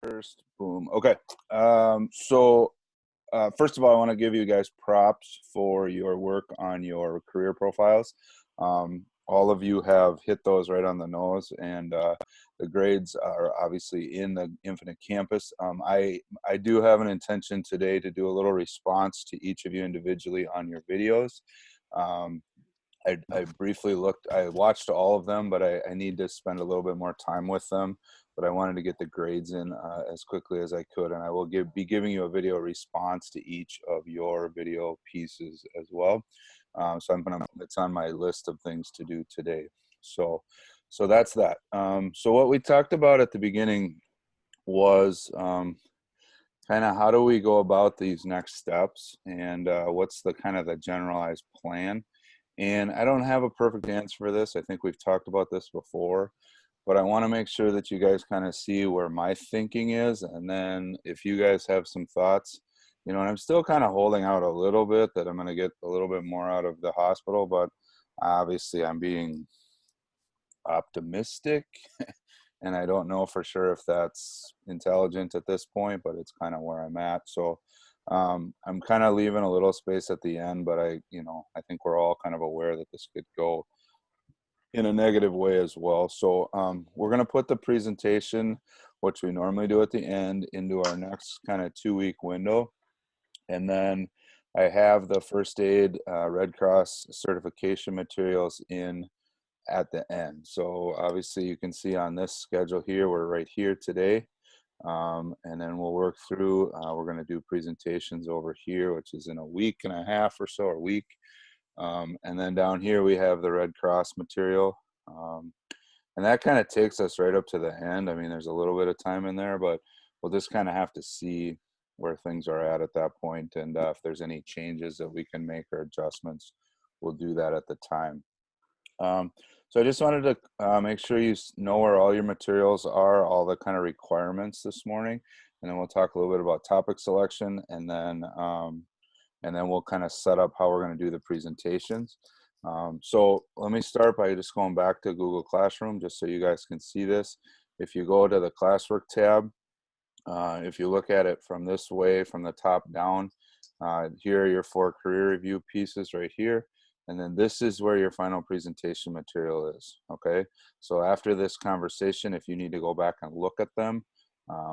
First, boom. Okay. First of all, I want to give you guys props for your work on your career profiles. All of you have hit those right on the nose, and the grades are obviously in the Infinite Campus. I do have an intention today to do a little response to each of you individually on your videos. I briefly looked, I watched all of them, but I need to spend a little bit more time with them. But I wanted to get the grades in as quickly as I could, and I will be giving you a video response to each of your video pieces as well. It's on my list of things to do today. So that's that. So what we talked about at the beginning was kind of how do we go about these next steps, and what's the kind of the generalized plan. And I don't have a perfect answer for this. I think we've talked about this before, but I want to make sure that you guys kind of see where my thinking is. And then if you guys have some thoughts, and I'm still kind of holding out a little bit that I'm going to get a little bit more out of the hospital, but obviously I'm being optimistic and I don't know for sure if that's intelligent at this point, but it's kind of where I'm at. So I'm kind of leaving a little space at the end, but I think we're all kind of aware that this could go in a negative way as well. So we're going to put the presentation, which we normally do at the end, into our next kind of 2-week window. And then I have the first aid Red Cross certification materials in at the end. So obviously you can see on this schedule here, we're right here today. And then we'll work through, we're going to do presentations over here, which is in a week and a half or so, or week. And then down here we have the Red Cross material. And that kind of takes us right up to the end. I mean, there's a little bit of time in there, but we'll just kind of have to see where things are at that point. And if there's any changes that we can make or adjustments, we'll do that at the time. So I just wanted to make sure you know where all your materials are, all the kind of requirements this morning, and then we'll talk a little bit about topic selection, and then we'll kind of set up how we're going to do the presentations. So let me start by just going back to Google Classroom, just so you guys can see this. If you go to the classwork tab, if you look at it from this way, from the top down, here are your 4 career review pieces right here. And then this is where your final presentation material is, okay? So after this conversation, if you need to go back and look at them,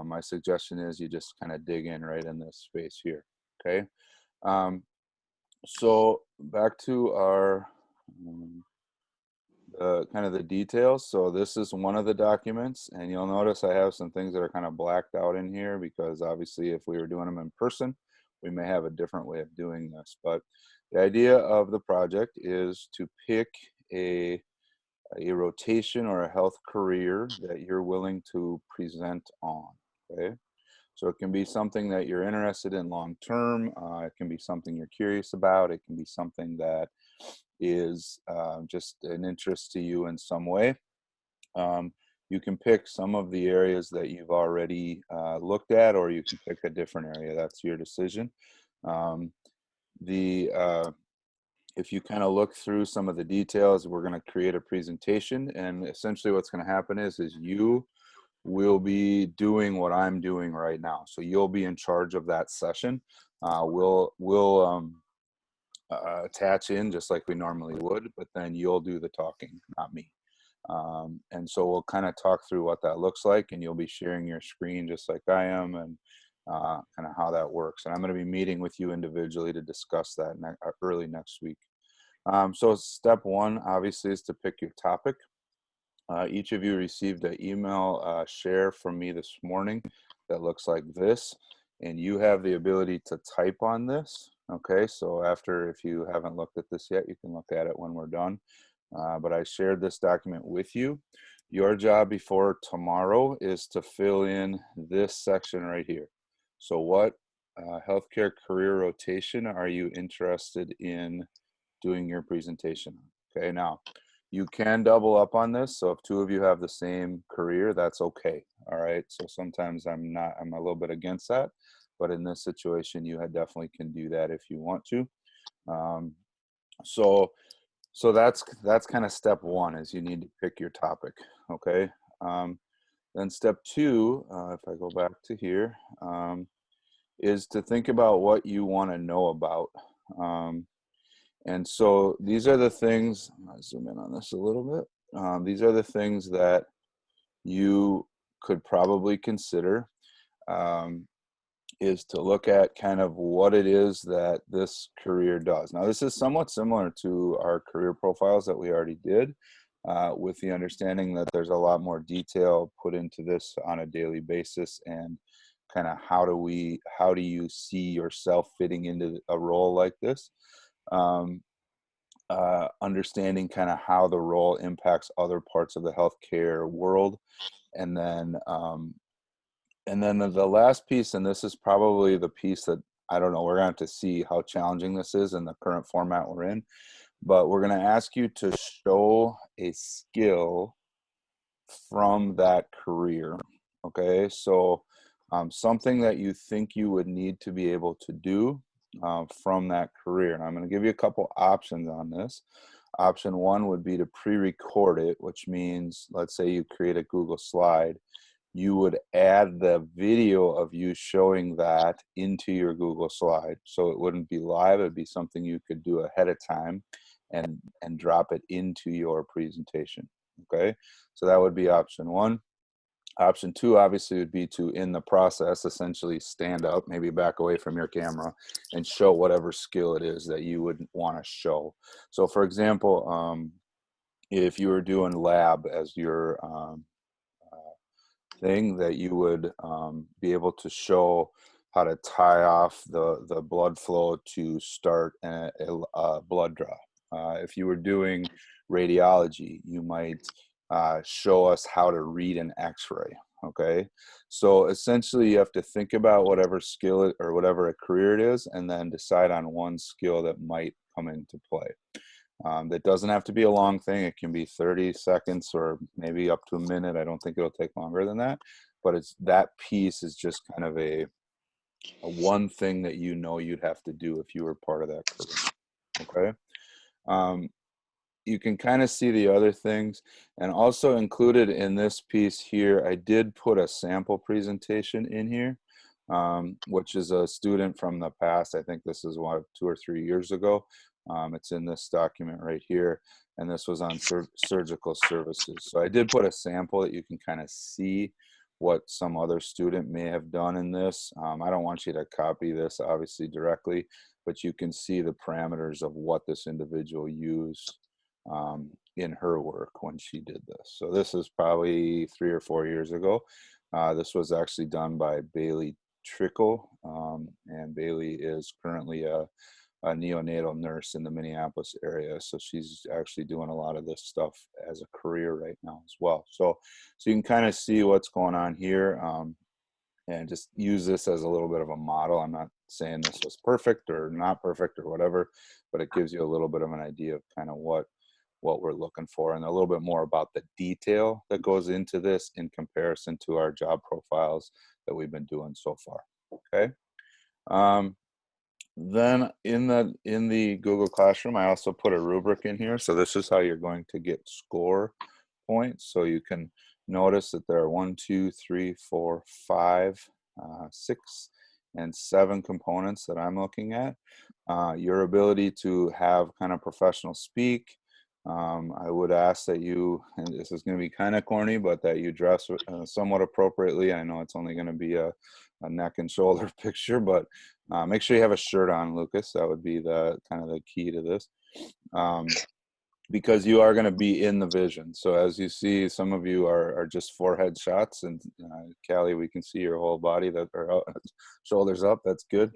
my suggestion is you just kind of dig in right in this space here, okay? So back to our kind of the details. So this is one of the documents, and you'll notice I have some things that are kind of blacked out in here because obviously if we were doing them in person, we may have a different way of doing this. But the idea of the project is to pick a rotation or a health career that you're willing to present on, okay? So it can be something that you're interested in long term. It can be something you're curious about. It can be something that is just an interest to you in some way. You can pick some of the areas that you've already looked at, or you can pick a different area. That's your decision. If you kind of look through some of the details, we're going to create a presentation, and essentially what's going to happen is you will be doing what I'm doing right now. So you'll be in charge of that session. We'll attach in just like we normally would, but then you'll do the talking, not me. And so we'll kind of talk through what that looks like, and you'll be sharing your screen just like I am, and kind of how that works. And I'm going to be meeting with you individually to discuss that early next week. So step 1 obviously is to pick your topic. Each of you received an email share from me this morning that looks like this, and you have the ability to type on this. Okay, so if you haven't looked at this yet, you can look at it when we're done. But I shared this document with you. Your job before tomorrow is to fill in this section right here. So what healthcare career rotation are you interested in doing your presentation on? Okay, now you can double up on this. So if 2 of you have the same career, that's okay. All right, so sometimes I'm a little bit against that, but in this situation, you definitely can do that if you want to. So that's kind of step 1, is you need to pick your topic, okay? Then step two, if I go back to here, is to think about what you want to know about. Um, and so these are the things, I'll zoom in on this a little bit. These are the things that you could probably consider, um, is to look at kind of what it is that this career does. Now, this is somewhat similar to our career profiles that we already did, with the understanding that there's a lot more detail put into this on a daily basis, and kind of how do you see yourself fitting into a role like this? Um, Understanding kind of how the role impacts other parts of the healthcare world, and then the last piece, and this is probably the piece that I don't know, we're going to have to see how challenging this is in the current format we're in, but we're going to ask you to show a skill from that career. Okay, so something that you think you would need to be able to do from that career. And I'm going to give you a couple options on this. Option one would be to pre-record it, which means, let's say you create a Google slide, you would add the video of you showing that into your Google slide. So it wouldn't be live, it'd be something you could do ahead of time and drop it into your presentation. Okay, so that would be option one. Option two obviously would be to, in the process, essentially stand up, maybe back away from your camera, and show whatever skill it is that you would want to show. So for example, if you were doing lab as your thing, that you would be able to show how to tie off the blood flow to start a blood draw. If you were doing radiology, you might show us how to read an x-ray. Okay, so essentially you have to think about whatever skill or whatever a career it is, and then decide on one skill that might come into play. That doesn't have to be a long thing. It can be 30 seconds or maybe up to a minute. I don't think it'll take longer than that. But it's that piece is just kind of a one thing that you know you'd have to do if you were part of that career. Okay. Um, you can kind of see the other things, and also included in this piece here, I did put a sample presentation in here, which is a student from the past. I think this is 2 or 3 years ago. It's in this document right here, and this was on surgical services. So I did put a sample that you can kind of see what some other student may have done in this. I don't want you to copy this obviously directly, but you can see the parameters of what this individual used in her work when she did this. So this is probably 3 or 4 years ago. This was actually done by Bailey Trickle, and Bailey is currently a neonatal nurse in the Minneapolis area. So she's actually doing a lot of this stuff as a career right now as well. So you can kind of see what's going on here, and just use this as a little bit of a model. I'm not saying this was perfect or not perfect or whatever, but it gives you a little bit of an idea of kind of what we're looking for, and a little bit more about the detail that goes into this in comparison to our job profiles that we've been doing so far. Okay. Then in the Google Classroom, I also put a rubric in here. So this is how you're going to get score points. So you can notice that there are 1, 2, 3, 4, 5, 6, and 7 components that I'm looking at. Your ability to have kind of professional speak. I would ask that you, and this is going to be kind of corny, but that you dress somewhat appropriately. I know it's only going to be a neck and shoulder picture, but make sure you have a shirt on, Lucas. That would be the kind of the key to this. Because you are going to be in the vision. So as you see, some of you are just forehead shots, and Callie, we can see your whole body, that are shoulders up. That's good.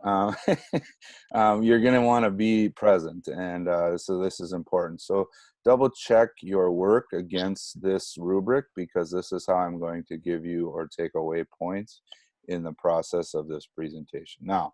You're going to want to be present, and so this is important. So double check your work against this rubric, because this is how I'm going to give you or take away points in the process of this presentation. Now,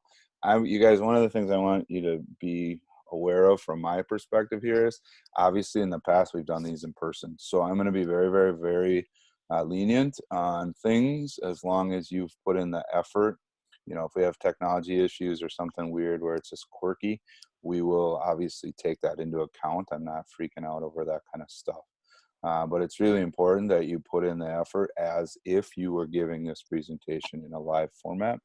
you guys, one of the things I want you to be aware of from my perspective here is, obviously in the past we've done these in person, so I'm going to be very, very, very lenient on things as long as you've put in the effort. You know, if we have technology issues or something weird where it's just quirky, we will obviously take that into account. I'm not freaking out over that kind of stuff. But it's really important that you put in the effort as if you were giving this presentation in a live format,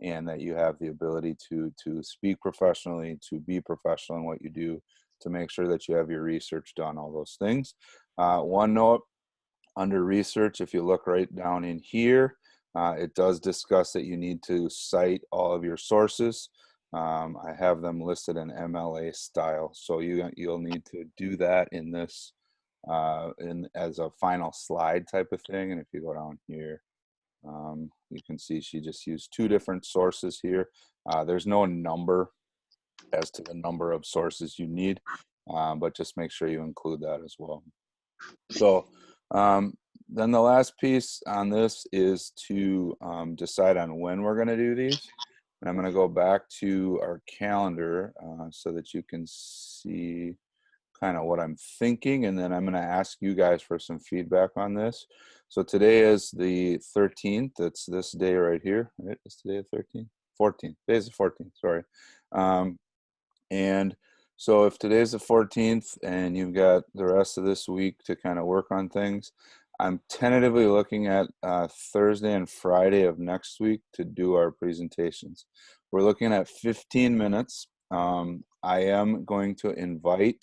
and that you have the ability to speak professionally, to be professional in what you do, to make sure that you have your research done, all those things. One note under research, if you look right down in here, it does discuss that you need to cite all of your sources. I have them listed in MLA style, so you'll need to do that in this as a final slide type of thing. And if you go down here, you can see she just used 2 different sources here. There's no number as to the number of sources you need, but just make sure you include that as well. So then the last piece on this is to decide on when we're going to do these. And I'm going to go back to our calendar so that you can see kind of what I'm thinking, and then I'm going to ask you guys for some feedback on this. So today is the 13th. It's this day right here. Right? Is today the 13th? 14th. Today's the 14th. Sorry. And so if today's the 14th and you've got the rest of this week to kind of work on things, I'm tentatively looking at Thursday and Friday of next week to do our presentations. We're looking at 15 minutes. I am going to invite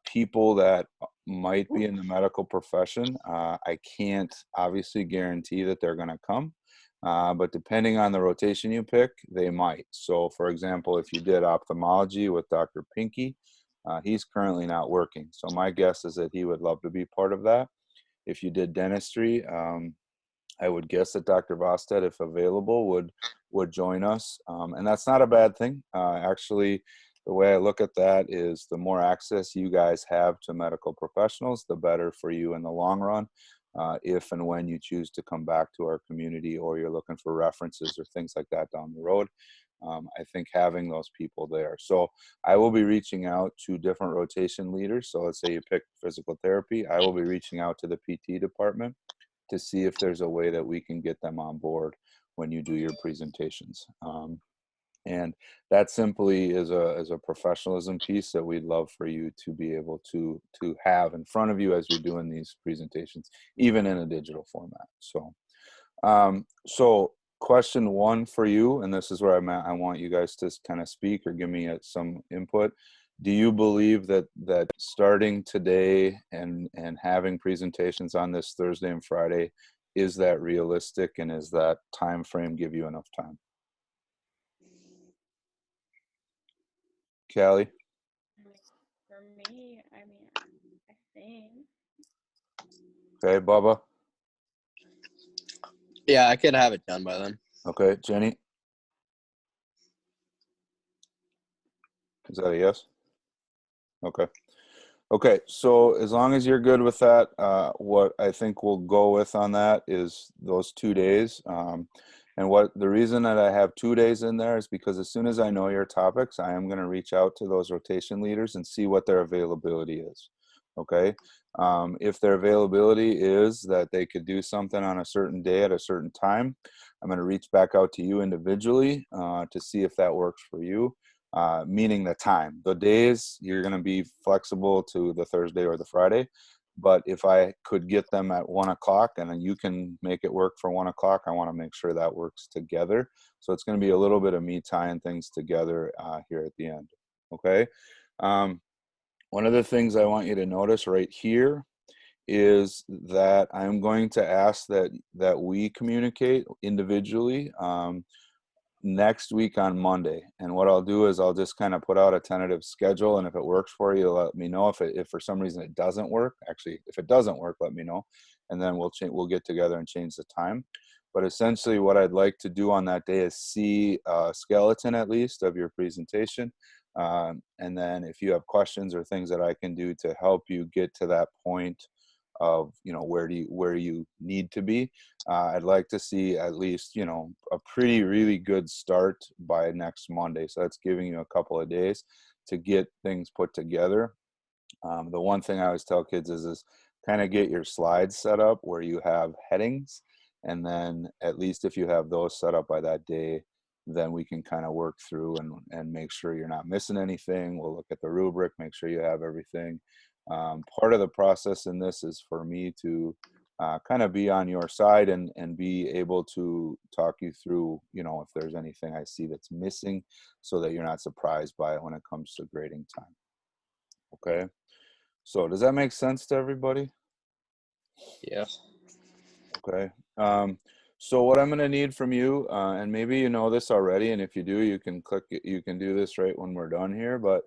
people that might be in the medical profession. I can't obviously guarantee that they're going to come, but depending on the rotation you pick, they might. So for example, if you did ophthalmology with Dr. Pinky, he's currently not working. So my guess is that he would love to be part of that. If you did dentistry, I would guess that Dr. Vostead, if available, would join us. And that's not a bad thing. Actually, the way I look at that is the more access you guys have to medical professionals, the better for you in the long run, if and when you choose to come back to our community or you're looking for references or things like that down the road. I think having those people there. So I will be reaching out to different rotation leaders. So let's say you pick physical therapy. I will be reaching out to the PT department to see if there's a way that we can get them on board when you do your presentations. And that simply is a professionalism piece that we'd love for you to be able to have in front of you as you're doing these presentations, even in a digital format. So question 1 for you, and this is where I'm at, I want you guys to kind of speak or give me some input. Do you believe that starting today and having presentations on this Thursday and Friday, is that realistic, and is that time frame give you enough time? Callie? For me, I mean, I think. Okay, Bubba? Yeah, I could have it done by then. Okay, Jenny? Is that a yes? Okay. Okay, so as long as you're good with that, what I think we'll go with on that is those 2 days. And what the reason that I have 2 days in there is because as soon as I know your topics, I am going to reach out to those rotation leaders and see what their availability is. Okay. If their availability is that they could do something on a certain day at a certain time, I'm going to reach back out to you individually to see if that works for you. Meaning the time. The days, you're going to be flexible to the Thursday or the Friday. But if I could get them at 1 o'clock and then you can make it work for 1 o'clock, I want to make sure that works together. So it's going to be a little bit of me tying things together here at the end. Okay. One of the things I want you to notice right here is that I'm going to ask that we communicate individually next week on Monday. And what I'll do is I'll just kind of put out a tentative schedule, and if it works for you, let me know. If for some reason it doesn't work, actually, if it doesn't work, let me know, and then we'll get together and change the time. But essentially what I'd like to do on that day is see a skeleton at least of your presentation. And then if you have questions or things that I can do to help you get to that point of, where you need to be, I'd like to see at least, a really good start by next Monday. So that's giving you a couple of days to get things put together. The one thing I always tell kids is kind of get your slides set up where you have headings. And then at least if you have those set up by that day, then we can kind of work through and make sure you're not missing anything. We'll look at the rubric, make sure you have everything. Part of the process in this is for me to kind of be on your side and be able to talk you through, you know, if there's anything I see that's missing, so that you're not surprised by it when it comes to grading time. Okay. So does that make sense to everybody? Yeah. Okay. So what I'm going to need from you, and maybe you know this already, and if you do, you can click it, you can do this right when we're done here, but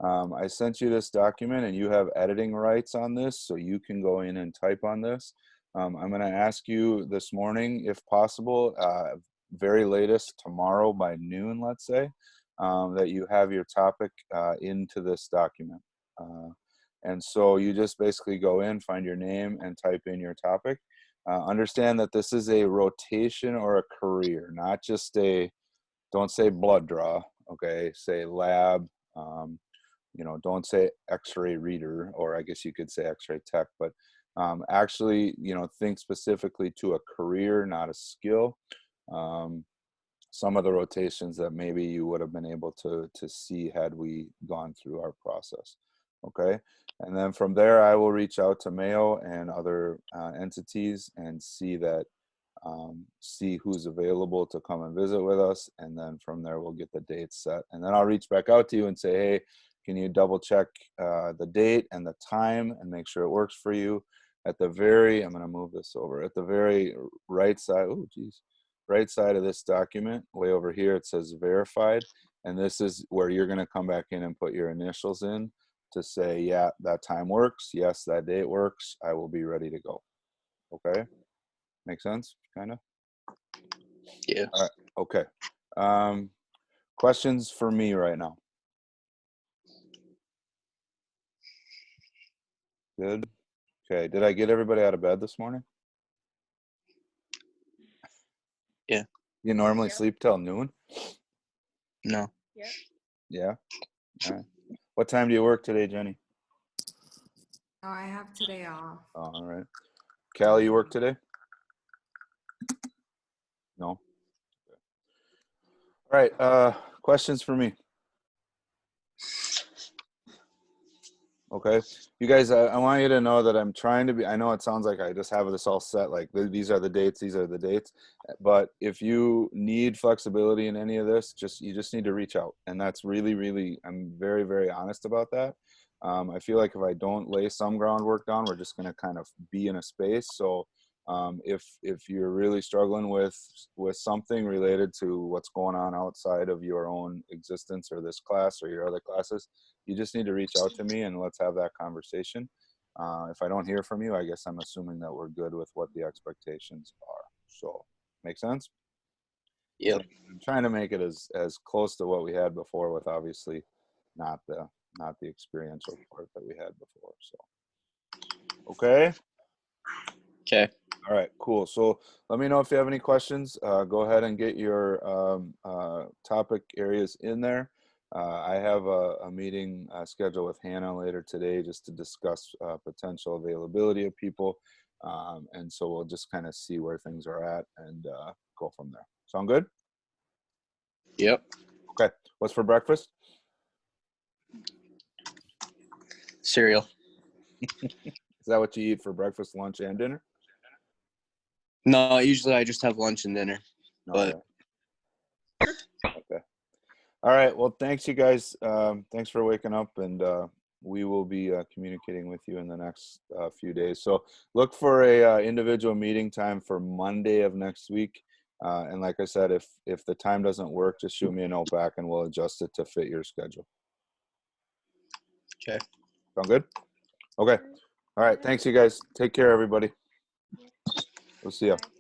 I sent you this document and you have editing rights on this, so you can go in and type on this. I'm going to ask you this morning, if possible, very latest tomorrow by noon, let's say, that you have your topic into this document. And so you just basically go in, find your name, and type in your topic. Understand that this is a rotation or a career, not just a, don't say blood draw, okay, say lab, you know, don't say x-ray reader, or I guess you could say x-ray tech, but actually, you know, think specifically to a career, not a skill. Some of the rotations that maybe you would have been able to see had we gone through our process. Okay. And then from there, I will reach out to Mayo and other entities and see that, see who's available to come and visit with us. And then from there, we'll get the dates set. And then I'll reach back out to you and say, hey, can you double check the date and the time and make sure it works for you? At the very, I'm going to move this over, at the very right side, oh, geez, right side of this document, way over here, it says verified. And this is where you're going to come back in and put your initials in to say, yeah, that time works. Yes, that date works. I will be ready to go. Okay. Make sense? Kind of? Yeah. All right. Okay. Questions for me right now? Good. Okay. Did I get everybody out of bed this morning? Yeah. You normally Yep. sleep till noon? No. Yep. Yeah. All right. What time do you work today, Jenny? Oh, I have today off. All right. Callie, you work today? No. All right. Questions for me? Okay. You guys, I want you to know that I'm trying to be, I know it sounds like I just have this all set, like these are the dates, these are the dates. But if you need flexibility in any of this, you just need to reach out. And that's really, really, I'm very, very honest about that. I feel like if I don't lay some groundwork down, we're just going to kind of be in a space. So if you're really struggling with something related to what's going on outside of your own existence or this class or your other classes, you just need to reach out to me and let's have that conversation. If I don't hear from you, I guess I'm assuming that we're good with what the expectations are. So, make sense? Yep. I'm trying to make it as close to what we had before, with obviously not the experiential part that we had before. So, okay. Okay. All right, cool. So let me know if you have any questions. Go ahead and get your topic areas in there. I have a meeting scheduled with Hannah later today just to discuss potential availability of people. And so we'll just kind of see where things are at and go from there. Sound good? Yep. Okay. What's for breakfast? Cereal. Is that what you eat for breakfast, lunch, and dinner? No, usually I just have lunch and dinner. But okay. All right. Well, thanks, you guys. Thanks for waking up, and we will be communicating with you in the next few days. So look for a individual meeting time for Monday of next week. And like I said, if the time doesn't work, just shoot me a note back, and we'll adjust it to fit your schedule. okay. Sound good? Okay. All right. Thanks, you guys. Take care, everybody. Yep. We'll see you. Bye.